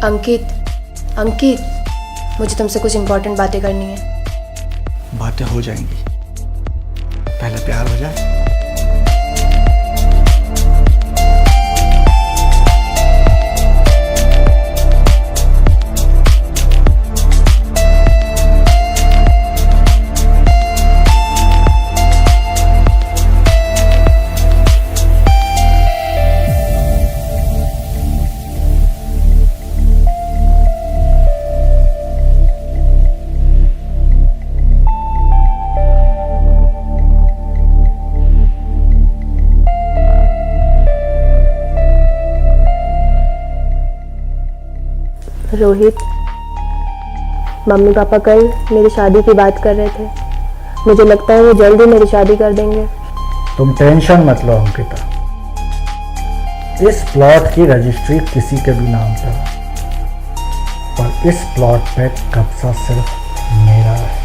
अंकित, अंकित, मुझे तुमसे कुछ इम्पोर्टेंट बातें करनी है। बातें हो जाएंगी, पहले प्यार हो जाए। रोहित, मम्मी पापा कल मेरी शादी की बात कर रहे थे। मुझे लगता है वो जल्द ही मेरी शादी कर देंगे। तुम टेंशन मत लो अंकिता, इस प्लॉट की रजिस्ट्री किसी के भी नाम पर है, पर इस प्लॉट पे कब्जा सिर्फ मेरा है।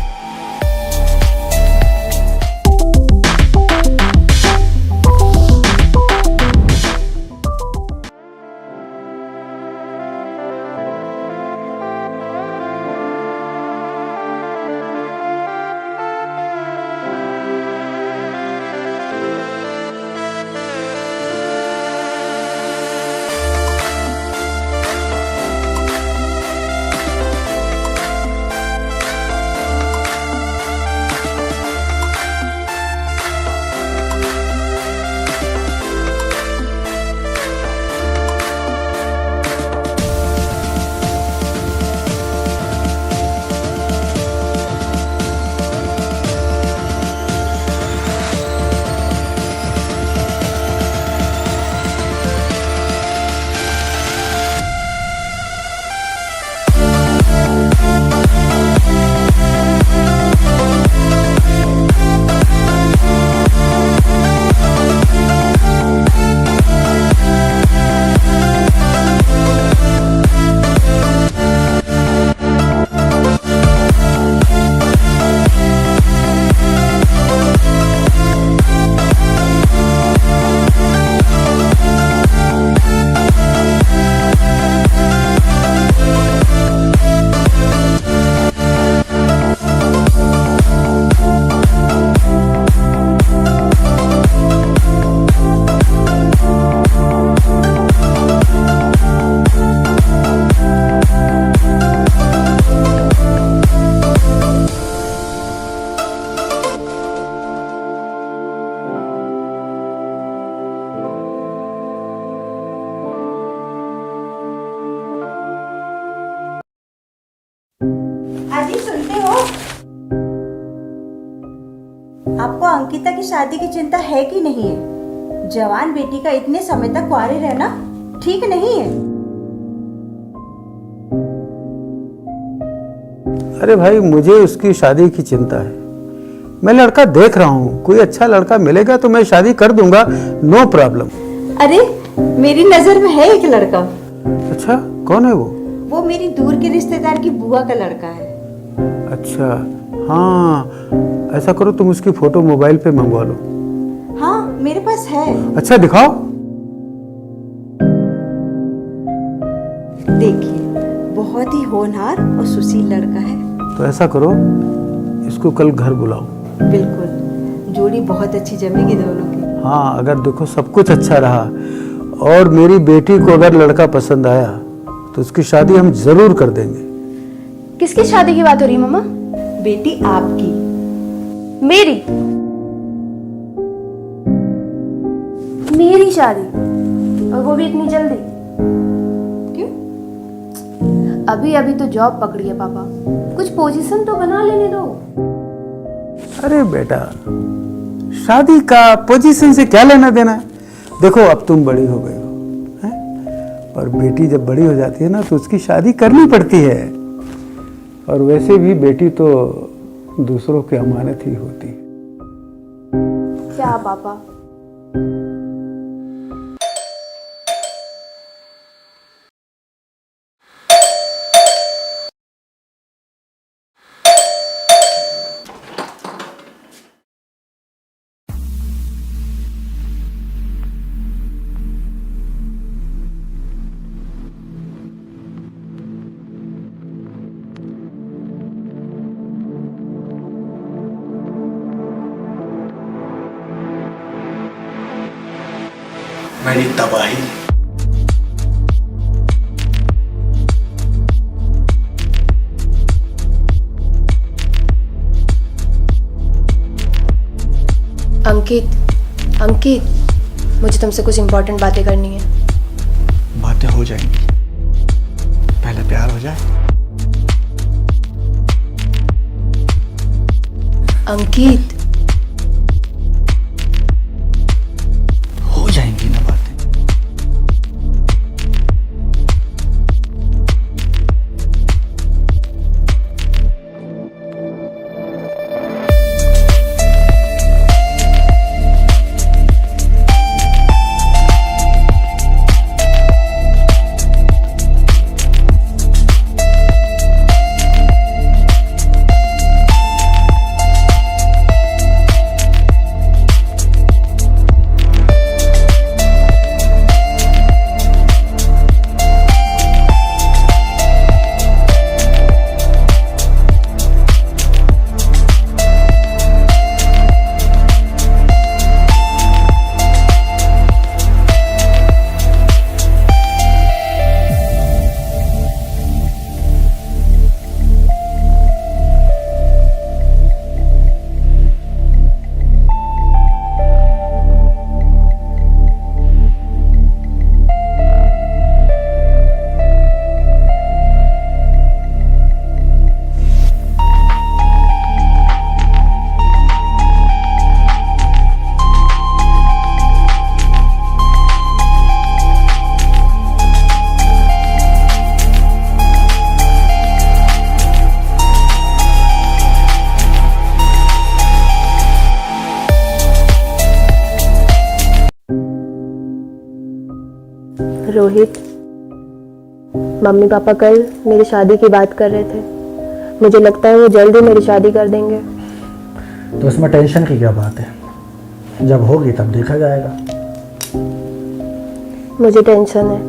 आजी सुनते हो? आपको अंकिता की शादी की चिंता है कि नहीं है? जवान बेटी का इतने समय तक कुंवारे रहना ठीक नहीं है। अरे भाई, मुझे उसकी शादी की चिंता है। मैं लड़का देख रहा हूँ, कोई अच्छा लड़का मिलेगा तो मैं शादी कर दूंगा, नो प्रॉब्लम। अरे मेरी नजर में है एक लड़का। अच्छा, कौन है वो? वो मेरी दूर के रिश्तेदार की बुआ का लड़का है। अच्छा, हाँ, ऐसा करो तुम उसकी फोटो मोबाइल पे मंगवा लो। हाँ मेरे पास है। अच्छा दिखाओ। देखिए, बहुत ही होनहार और सुशील लड़का है। तो ऐसा करो, इसको कल घर बुलाओ। बिल्कुल, जोड़ी बहुत अच्छी जमेगी दोनों की। हाँ, अगर देखो सब कुछ अच्छा रहा और मेरी बेटी को अगर लड़का पसंद आया तो उसकी शादी हम जरूर कर देंगे। किसकी शादी की बात हो रही है मम्मा? बेटी आपकी। मेरी? मेरी शादी? और वो भी इतनी जल्दी? क्यों? अभी अभी तो जॉब पकड़ी है पापा, कुछ पोजीशन तो बना लेने दो। अरे बेटा, शादी का पोजीशन से क्या लेना देना है? देखो अब तुम बड़ी हो गई हो, हैं? और बेटी जब बड़ी हो जाती है ना तो उसकी शादी करनी पड़ती है। और वैसे भी बेटी तो दूसरों की अमानत ही होती है। क्या पापा? मेरी तबाही। अंकित, मुझे तुमसे कुछ इम्पोर्टेंट बातें करनी है। बातें हो जाएंगी, पहले प्यार हो जाए। अंकित, हो जाएंगी ना बातें। रोहित, मम्मी पापा कल मेरी शादी की बात कर रहे थे। मुझे लगता है वो जल्द ही मेरी शादी कर देंगे। तो इसमें टेंशन की क्या बात है? जब होगी तब देखा जाएगा। मुझे टेंशन है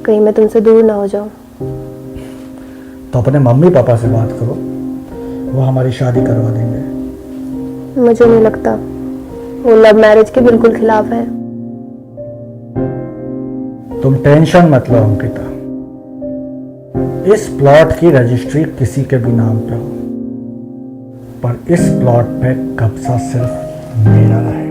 कहीं मैं तुमसे दूर ना हो जाऊं। तो अपने मम्मी पापा से बात करो, वो हमारी शादी करवा देंगे। मुझे नहीं लगता, वो लव मैरिज के बिल्कुल खिलाफ है। तुम टेंशन मत लो अंकिता, इस प्लॉट की रजिस्ट्री किसी के भी नाम पे हो, पर इस प्लॉट पे कब्जा सिर्फ मेरा रहेगा।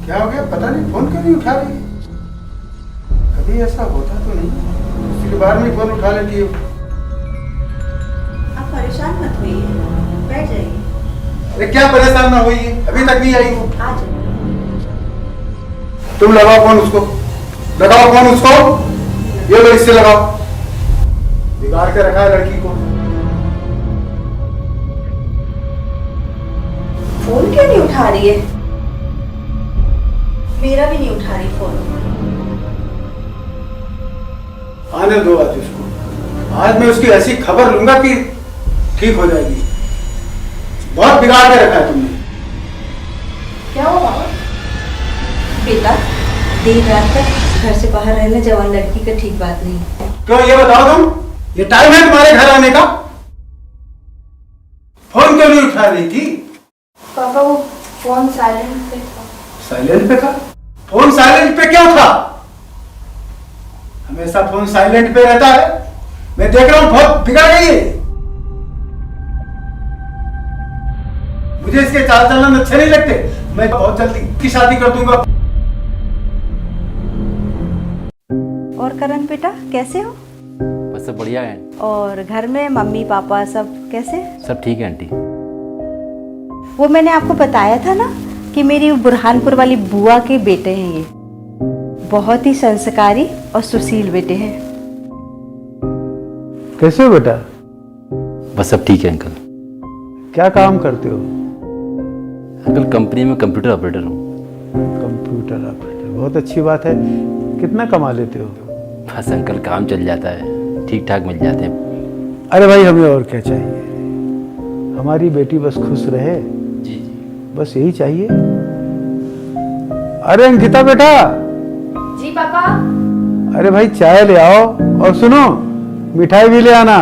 क्या हो गया पता नहीं, फोन क्यों नहीं उठा रही? कभी ऐसा होता तो नहीं, इसके बार में फोन उठा लेती हो। आप परेशान मत होइए, बैठ जाइए। अरे क्या परेशान ना हुई, अभी तक नहीं आई वो। आ जाइए। तुम लगाओ फोन उसको, लगाओ फोन उसको, ये लो इससे लगाओ। बिगाड़ के रखा है लड़की को। फोन क्यों नहीं उठा रही है? मेरा भी नहीं उठा रही फोन। आने दो आज उसको, आज मैं उसकी ऐसी खबर लूंगा कि ठीक हो जाएगी। बहुत बिगाड़ के रखा है तुमने। क्या हुआ बाबा? बेटा, देर रात तक घर से बाहर रहना जवान लड़की का ठीक बात नहीं। क्यों ये बताओ तुम, ये टाइम है तुम्हारे घर आने का? फोन क्यों नहीं उठा रही थी? पापा वो फोन साइलेंट पे था। साइलेंट पे था? फोन साइलेंट पे क्यों था? हमेशा फोन साइलेंट पे रहता है। मैं देख रहा हूं बहुत बिगड़ गई है। मुझे इसके चाल चलन अच्छे नहीं लगते। मैं बहुत जल्दी की शादी कर दूंगा। और करण बेटा कैसे हो? बस सब बढ़िया है। और घर में मम्मी पापा सब कैसे? सब ठीक है आंटी। वो मैंने आपको बताया था ना कि मेरी बुरहानपुर वाली बुआ के बेटे हैं ये। बहुत ही संस्कारी और सुशील बेटे हैं। कैसे हो बेटा? बस सब ठीक है अंकल। क्या काम करते हो? अंकल कंपनी में कंप्यूटर ऑपरेटर हूँ। कंप्यूटर ऑपरेटर, बहुत अच्छी बात है। कितना कमा लेते हो? बस अंकल काम चल जाता है, ठीक ठाक मिल जाते हैं। अरे भाई हमें और क्या चाहिए? हमारी बेटी बस खुश रहे, जी जी। बस यही चाहिए। अरे अंकिता बेटा। जी पापा। अरे भाई चाय ले आओ, और सुनो मिठाई भी ले आना।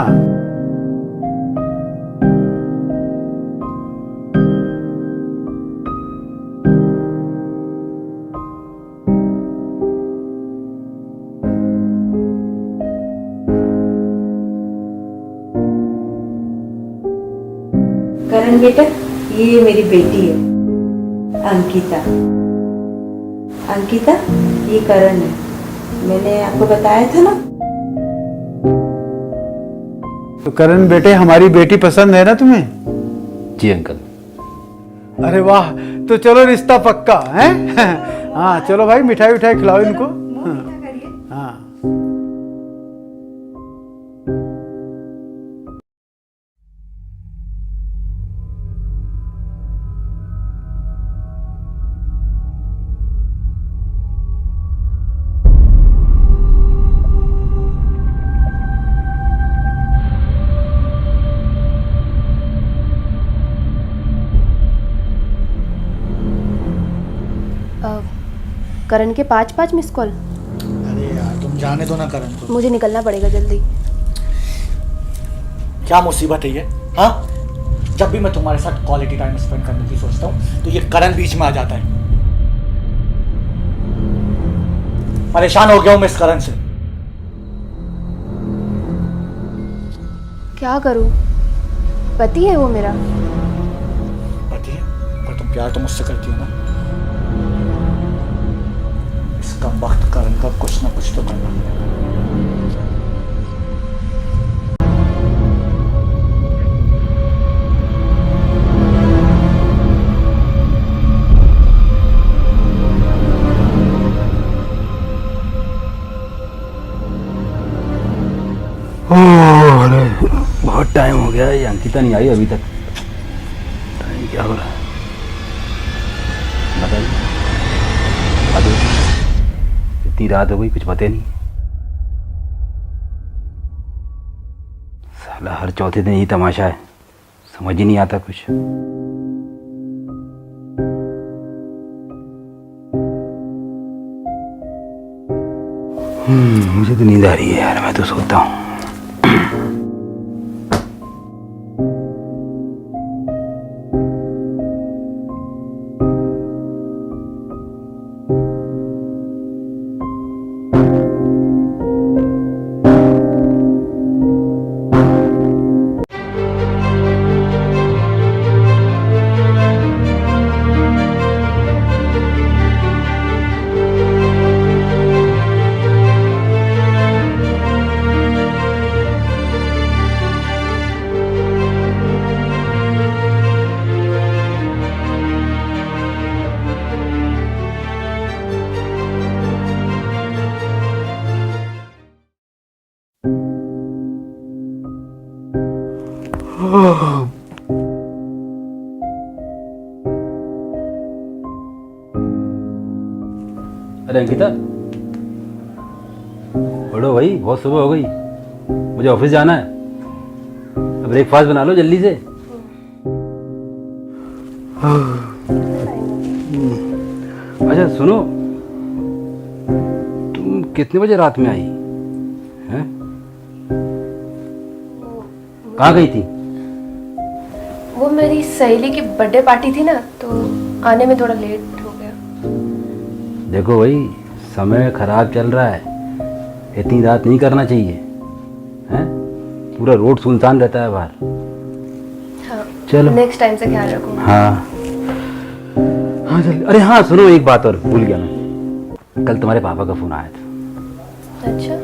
करण बेटा, ये मेरी बेटी है अंकिता। अंकिता, ये करण है। मैंने आपको बताया था ना। तो करण बेटे, हमारी बेटी पसंद है ना तुम्हें? जी अंकल। अरे वाह, तो चलो रिश्ता पक्का है। हाँ चलो भाई, मिठाई विठाई खिलाओ इनको। हाँ। करण के 5-5 मिस कॉल। अरे यार तुम जाने दो ना करण को। मुझे निकलना पड़ेगा जल्दी। क्या मुसीबत है ये? हाँ, जब भी मैं तुम्हारे साथ क्वालिटी टाइम स्पेंड करने की सोचता हूँ तो ये करण बीच में आ जाता है। परेशान हो गया हूँ मैं इस करण से। क्या करूं? पति है वो मेरा। पति है? पर तुम प्यार तो मुझसे करती हो ना। इसका वक्त करण का कुछ ना कुछ तो करना है। अरे बहुत टाइम हो गया, ये अंकिता नहीं आई अभी तक। टाइम क्या हो रहा है बताइए। इतनी रात हो गई, कुछ पता नहीं। साला हर चौथे दिन यही तमाशा है, समझ ही नहीं आता कुछ। मुझे तो नींद आ रही है यार, मैं तो सोता हूँ। अरे अंकिता, उठो भाई, बहुत सुबह हो गई, मुझे ऑफिस जाना है। ब्रेकफास्ट बना लो जल्दी से। अच्छा सुनो, तुम कितने बजे रात में आई हैं? कहाँ गई थी? वो मेरी सहेली की बर्थडे पार्टी थी ना, तो आने में थोड़ा लेट हो गया। देखो भाई, समय खराब चल रहा है, इतनी रात नहीं करना चाहिए, हैं? पूरा रोड सुनसान रहता है बाहर। हाँ, चलो नेक्स्ट टाइम से ख्याल रखूंगा। हाँ हाँ चल। अरे हाँ सुनो, एक बात और भूल गया मैं, कल तुम्हारे पापा का फोन आया था। अच्छा,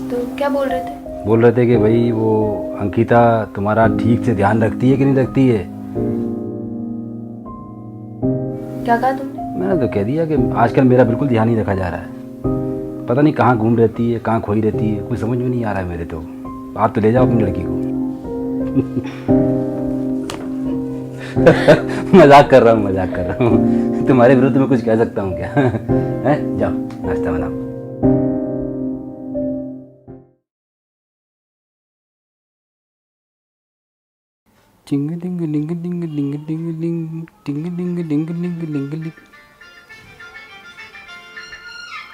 तो क्या बोल रहे थे? बोल रहे थे कि भाई वो अंकिता तुम्हारा ठीक से ध्यान रखती है कि नहीं रखती है। क्या कहा तुमने? मैंने तो कह दिया कि आजकल मेरा बिल्कुल ध्यान नहीं रखा जा रहा है, पता नहीं कहाँ घूम रहती है, कहाँ खोई रहती है, कुछ समझ में नहीं आ रहा है मेरे तो। आप तो ले जाओ अपनी लड़की को। मजाक कर रहा हूँ, मजाक कर रहा हूँ। तुम्हारे विरुद्ध में कुछ कह सकता हूँ क्या? हैं? जाओ नाश्ता बनाओ। टिंग डिंग डिंग डिंग डिंग डिंग डिंग टिंग डिंग डिंग डिंग डिंग डिंग।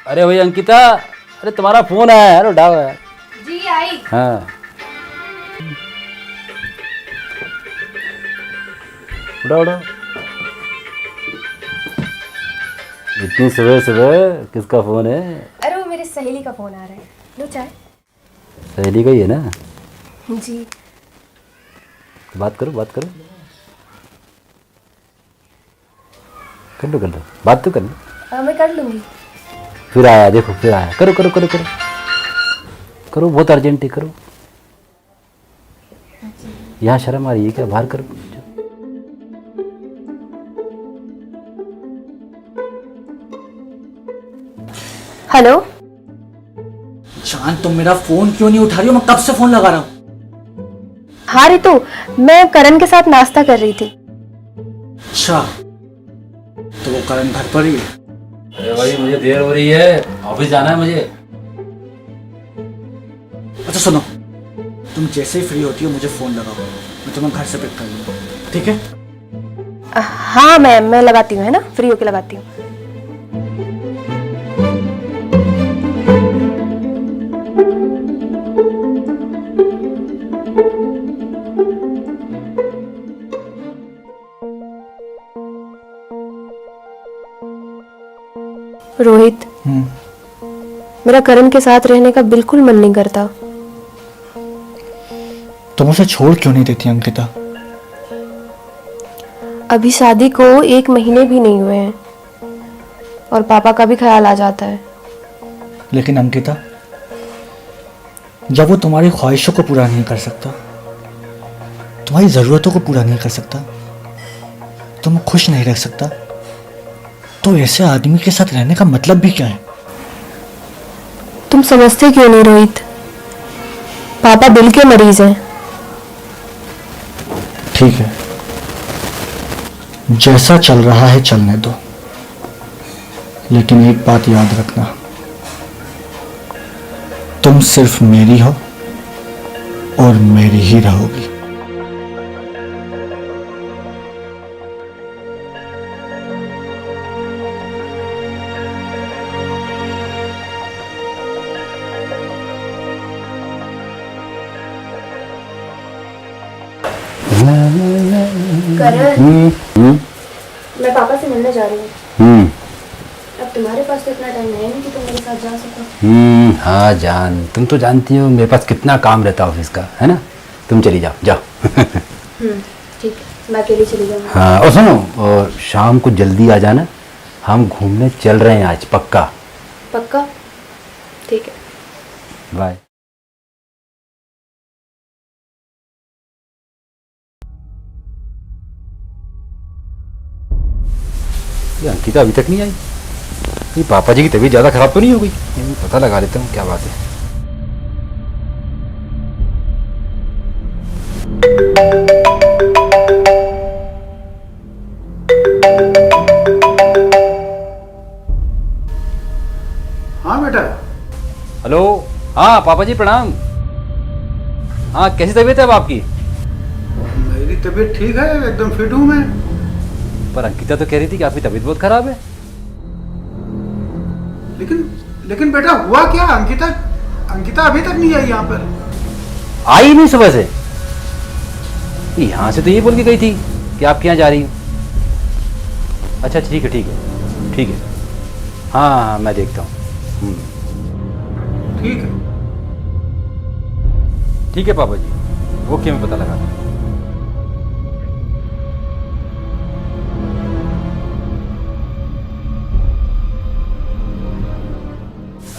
अरे भाई अंकिता, अरे तुम्हारा फोन आया है, उठाओ यार। जी आई। हाँ उठाओ उठाओ। इतनी सुबह सुबह किसका फोन है? अरे वो मेरी सहेली का फोन आ रहा है। लो चाय। सहेली का ही है ना? जी। बात करो, बात करो, कर लो कर लो, बात तो कर लो। मैं कर लूंगी। फिर आया, देखो फिर आया। करो करो करो करो करो, बहुत अर्जेंट है, करो। यहाँ शर्म आ रही है क्या? बाहर करो। हेलो जान, तुम मेरा फोन क्यों नहीं उठा रही हो? मैं कब से फोन लगा रहा हूँ। हाँ रितु, मैं करण के साथ नाश्ता कर रही थी। अच्छा, तो वो करण घर पर ही है? अरे भाई मुझे देर हो रही है, ऑफिस जाना है मुझे। अच्छा सुनो, तुम जैसे ही फ्री होती हो मुझे फोन लगाओ, मैं तुम्हें घर से पिक कर लूंगा, ठीक है? हाँ मैं लगाती हूँ, है ना, फ्री होके लगाती हूँ। रोहित, मेरा करण के साथ रहने का बिल्कुल मन नहीं करता। तुम उसे छोड़ क्यों नहीं देती अंकिता? अभी शादी को 1 महीने भी नहीं हुए हैं और पापा का भी ख्याल आ जाता है। लेकिन अंकिता, जब वो तुम्हारी ख्वाहिशों को पूरा नहीं कर सकता, तुम्हारी ज़रूरतों को पूरा नहीं कर सकता, तुम खुश नहीं रख सकता, तो ऐसे आदमी के साथ रहने का मतलब भी क्या है? तुम समझते क्यों नहीं रोहित? पापा दिल के मरीज हैं। ठीक है, जैसा चल रहा है चलने दो, लेकिन एक बात याद रखना, तुम सिर्फ मेरी हो और मेरी ही रहोगी। करण, मैं पापा से मिलने जा रही हूँ। अब तुम्हारे पास तो इतना टाइम है नहीं कि तुम मेरे साथ जा सको। हाँ जान, तुम तो जानती हो मेरे पास कितना काम रहता है ऑफिस का, है ना? तुम चली जाओ, जाओ। ठीक है, मैं अकेली चली जाऊंगी। हाँ और सुनो, और शाम को जल्दी आ जाना, हम घूमने चल रहे हैं आज, पक्का? पक्का? ठीक है, बाय। ये अंकिता अभी तक नहीं आई। ये पापा जी की तबीयत ज़्यादा खराब तो नहीं हो गई? ये पता लगा लेता हूँ क्या बात है। हाँ बेटा। हेलो, हाँ पापा जी प्रणाम। हाँ कैसी तबीयत है अब आपकी? मेरी तबीयत ठीक है, एकदम फिट हूँ मैं। पर अंकिता तो कह रही थी कि आपकी तबीयत बहुत खराब है। लेकिन बेटा हुआ क्या? अंकिता अभी तक नहीं आई यहाँ पर। आई नहीं सुबह से? यहाँ से तो ये बोल के गई थी कि आपके यहाँ जा रही हूँ। अच्छा ठीक है ठीक है ठीक है, हाँ हाँ मैं देखता हूँ। ठीक है। ठीक है पापा जी, ओके मैं पता लगाता हूँ।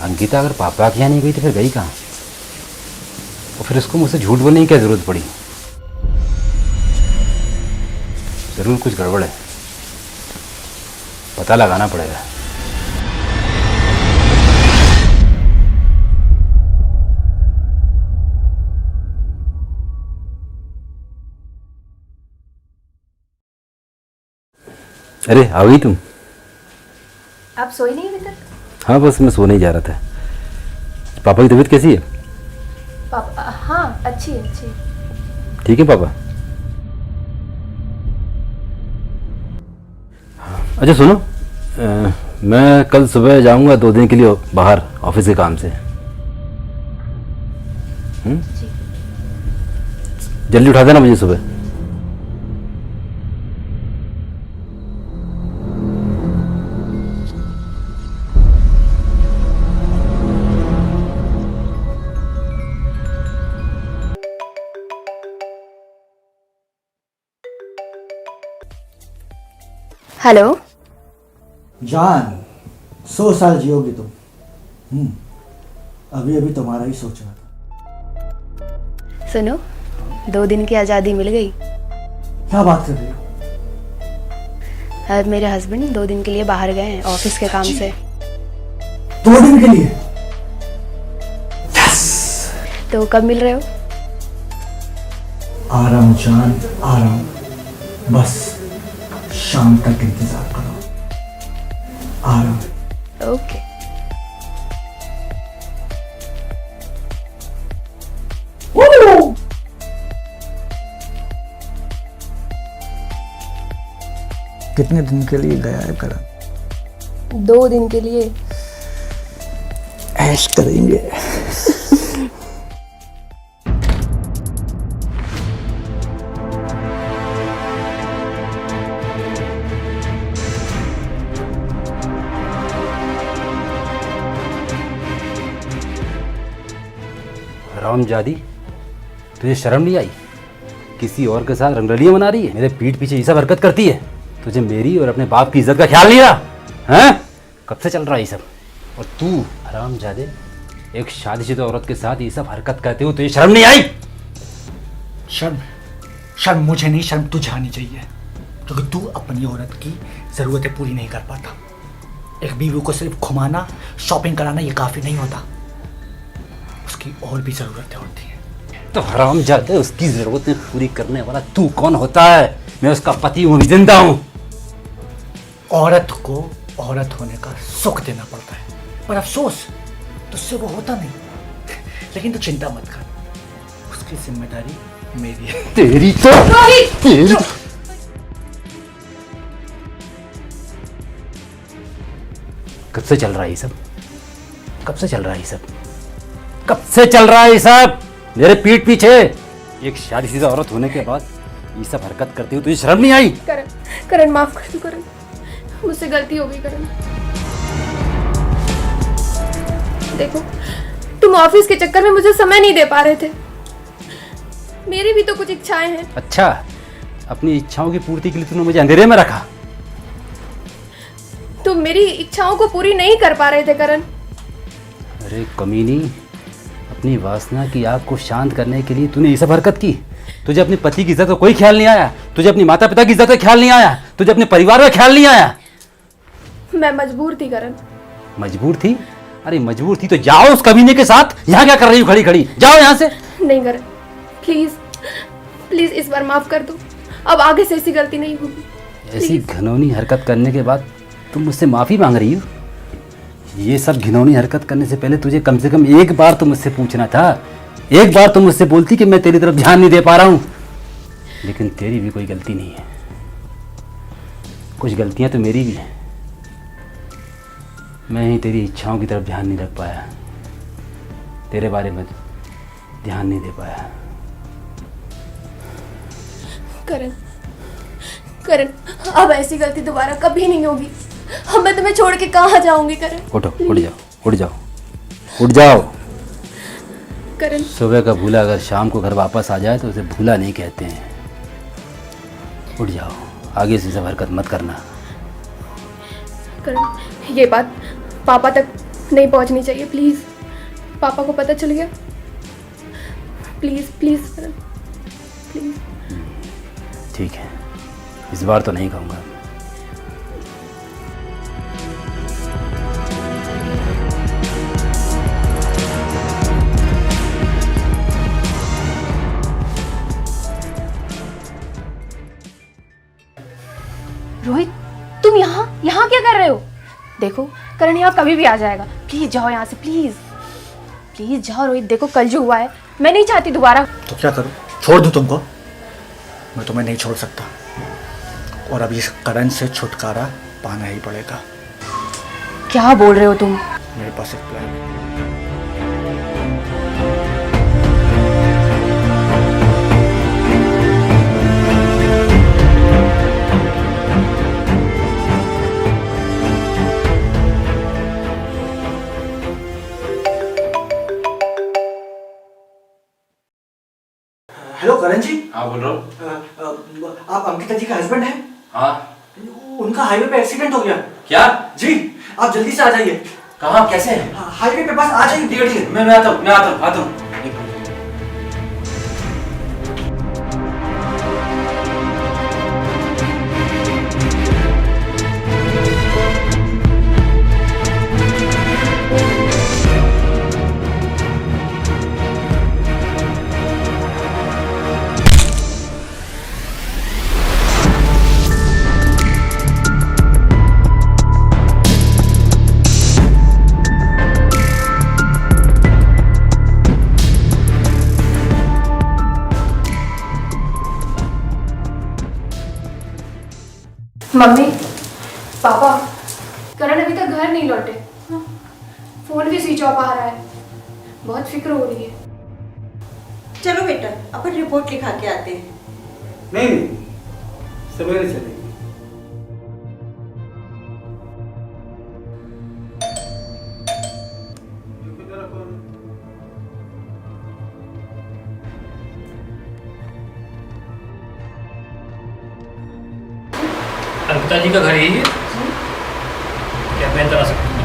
अंकिता अगर पापा के यहाँ नहीं गई तो फिर गई कहाँ? और फिर उसको मुझसे झूठ बोलने की क्या जरूरत पड़ी? जरूर कुछ गड़बड़ है, पता लगाना पड़ेगा। अरे आ गई तुम? आप सोए नहीं अभी तक? हाँ बस मैं सोने ही जा रहा था। पापा की तबीयत कैसी है? पापा हाँ अच्छी है अच्छी है। ठीक है पापा? अच्छा सुनो, मैं कल सुबह जाऊंगा 2 दिन के लिए बाहर ऑफिस के काम से। जल्दी उठा देना मुझे सुबह। हेलो। जान 100 साल जियोगी तुम। अभी अभी तुम्हारा ही सोच रहा था। सुनो, 2 दिन की आज़ादी मिल गई। क्या बात कर रही हो? अब मेरे हस्बैंड 2 दिन के लिए बाहर गए हैं ऑफिस के काम से। 2 दिन के लिए? तो कब मिल रहे हो? आराम जान आराम, बस शाम तक इंतजार करो। आराम। ओके। कितने दिन के लिए गया है करण? 2 दिन के लिए। ऐश करेंगे। हरामजादी, तुझे शर्म नहीं आई? किसी और के साथ रंगरलियां मना रही है, मेरे पीठ पीछे ये सब हरकत करती है। तुझे मेरी और अपने बाप की इज्जत का ख्याल नहीं रहा? हैं? कब से चल रहा है ये सब? और तू हरामजादे, एक शादीशुदा औरत के साथ ये सब हरकत करते हो, तुझे शर्म नहीं आई? शर्म मुझे नहीं, शर्म तुझे आनी चाहिए, क्योंकि तू अपनी औरत की जरूरतें पूरी नहीं कर पाता। एक बीवी को सिर्फ घुमाना, शॉपिंग कराना ये काफी नहीं होता, उसकी और भी जरूरतें होती हैं। तो हरामजादे, उसकी जरूरतें पूरी करने वाला तू कौन होता है? मैं उसका पति हूँ, जिंदा हूँ। औरत को औरत होने का सुख देना पड़ता है, पर अफसोस तुझसे वो होता नहीं। लेकिन तू चिंता मत कर, उसकी जिम्मेदारी मेरी है। तेरी तो तेरी कब से चल रहा है ये सब? कब से चल रहा है ये सब? कब से चल रहा है ये सब? मेरे पीठ पीछे एक शादीशुदा औरत होने के बाद ये सब हरकत करती हो, तुझे शर्म नहीं आई? करण माफ कर दो करण, मुझसे गलती हो गई करण। देखो, तुम ऑफिस के चक्कर में मुझे समय नहीं दे पा रहे थे, मेरी भी तो कुछ इच्छाएं हैं। अच्छा, अपनी इच्छाओं की पूर्ति के लिए तूने मुझे अंधेरे में रखा? तुम मेरी इच्छाओं को पूरी नहीं कर पा रहे थे करण। अरे कमीनी, अपनी वासना की आग को शांत करने के लिए तूने ये सब हरकत की। तुझे अपने पति की इज्जत का कोई ख्याल नहीं आया, तुझे अपने माता पिता की इज्जत का ख्याल नहीं आया, तुझे अपने परिवार का ख्याल नहीं आया। मैं मजबूर थी करण। मजबूर थी? अरे मजबूर थी तो जाओ उस कमीने के साथ। यहाँ क्या कर रही हो खड़ी खड़ी? जाओ यहाँ से। नहीं करण, प्लीज प्लीज इस बार माफ कर दो, अब आगे से ऐसी गलती नहीं होगी। ऐसी घिनौनी हरकत करने के बाद तुम मुझसे माफी मांग रही हो? ये सब घिनौनी हरकत करने से पहले तुझे कम से कम एक बार तो मुझसे पूछना था। एक बार तुम मुझसे बोलती कि मैं तेरी तरफ ध्यान नहीं दे पा रहा हूं। लेकिन तेरी भी कोई गलती नहीं है, कुछ गलतियां तो मेरी भी हैं। मैं ही तेरी इच्छाओं की तरफ ध्यान नहीं रख पाया, तेरे बारे में ध्यान नहीं दे पाया। करण, करण, अब ऐसी गलती दोबारा कभी नहीं होगी। अब मैं तुम्हें छोड़ के कहाँ जाऊंगी करण? उठो, उठ जाओ, उठ जाओ, उठ जाओ। करण, सुबह का भूला अगर शाम को घर वापस आ जाए तो उसे भूला नहीं कहते हैं। उठ जाओ, आगे से सब हरकत मत करना। करण, ये बात पापा तक नहीं पहुंचनी चाहिए प्लीज। पापा को पता चल गया, प्लीज प्लीज करण, प्लीज। ठीक है, इस बार तो नहीं कहूँगा। रोहित, तुम यहाँ यहाँ क्या कर रहे हो? देखो करण यहाँ कभी भी आ जाएगा, प्लीज जाओ यहाँ से, प्लीज प्लीज जाओ। रोहित देखो, कल जो हुआ है मैं नहीं चाहती दोबारा। तो क्या करूं? छोड़ दूं तुमको? मैं तुम्हें नहीं छोड़ सकता, और अब इस करण से छुटकारा पाना ही पड़ेगा। क्या बोल रहे हो तुम? मेरे पास एक प्लान है। हेलो करण जी। हाँ, बोल रहा हूँ। आप अंकिता जी के हस्बैंड हैं? हाँ। उनका हाईवे पे एक्सीडेंट हो गया। क्या? जी, आप जल्दी से आ जाइए। कहाँ, कैसे? हाईवे पे बस आ जाइए, धीरे मैं आता हूँ, आता हूँ। मम्मी, पापा, करण अभी तक घर नहीं लौटे। फोन भी स्विच ऑफ आ रहा है, बहुत फिक्र हो रही है। चलो बेटा, अपन रिपोर्ट लिखा के आते हैं। नहीं नहीं, सवेरे चलेंगे। अंकिता जी का घर यही है? क्या मैं अंदर आ सकता हूँ?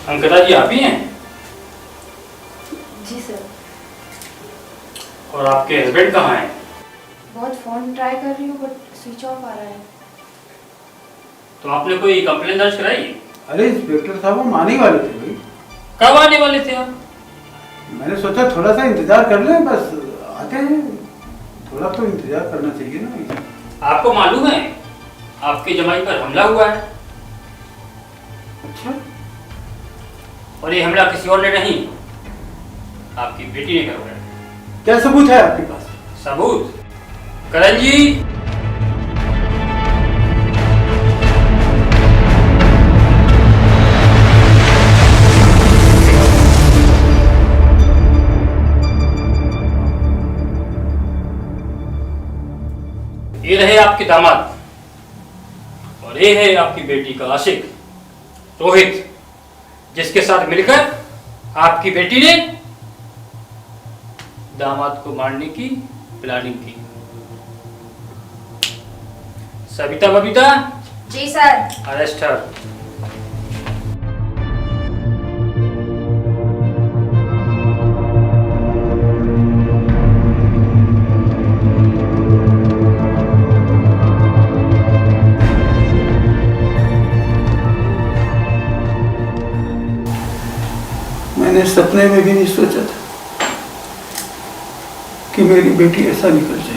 अंकिता जी आप ही हैं? जी सर। और आपके हस्बैंड कहाँ हैं? बहुत फोन ट्राई कर रही हूँ बट स्विच ऑफ आ रहा है। तो आपने कोई कंप्लेन दर्ज कराई? अरे इंस्पेक्टर साहब, हम आने वाले थे भाई। कब आने वाले थे आप? मैंने सोचा थोड़ा सा इंतजार कर लें, बस आते हैं। थोड़ा तो इंतजार करना चाहिए ना। आपको मालूम है आपके जमाई पर हमला हुआ है? अच्छा, और ये हमला किसी और ने नहीं, आपकी बेटी ने करवाया। क्या सबूत है आपके पास? सबूत? करण जी, ये रहे आपके दामाद, और ये है आपकी बेटी का आशिक रोहित, जिसके साथ मिलकर आपकी बेटी ने दामाद को मारने की प्लानिंग की। सविता बबीता, जी सर। अरेस्ट हर। मैंने सपने में भी नहीं सोचा था कि मेरी बेटी ऐसा निकल जाए।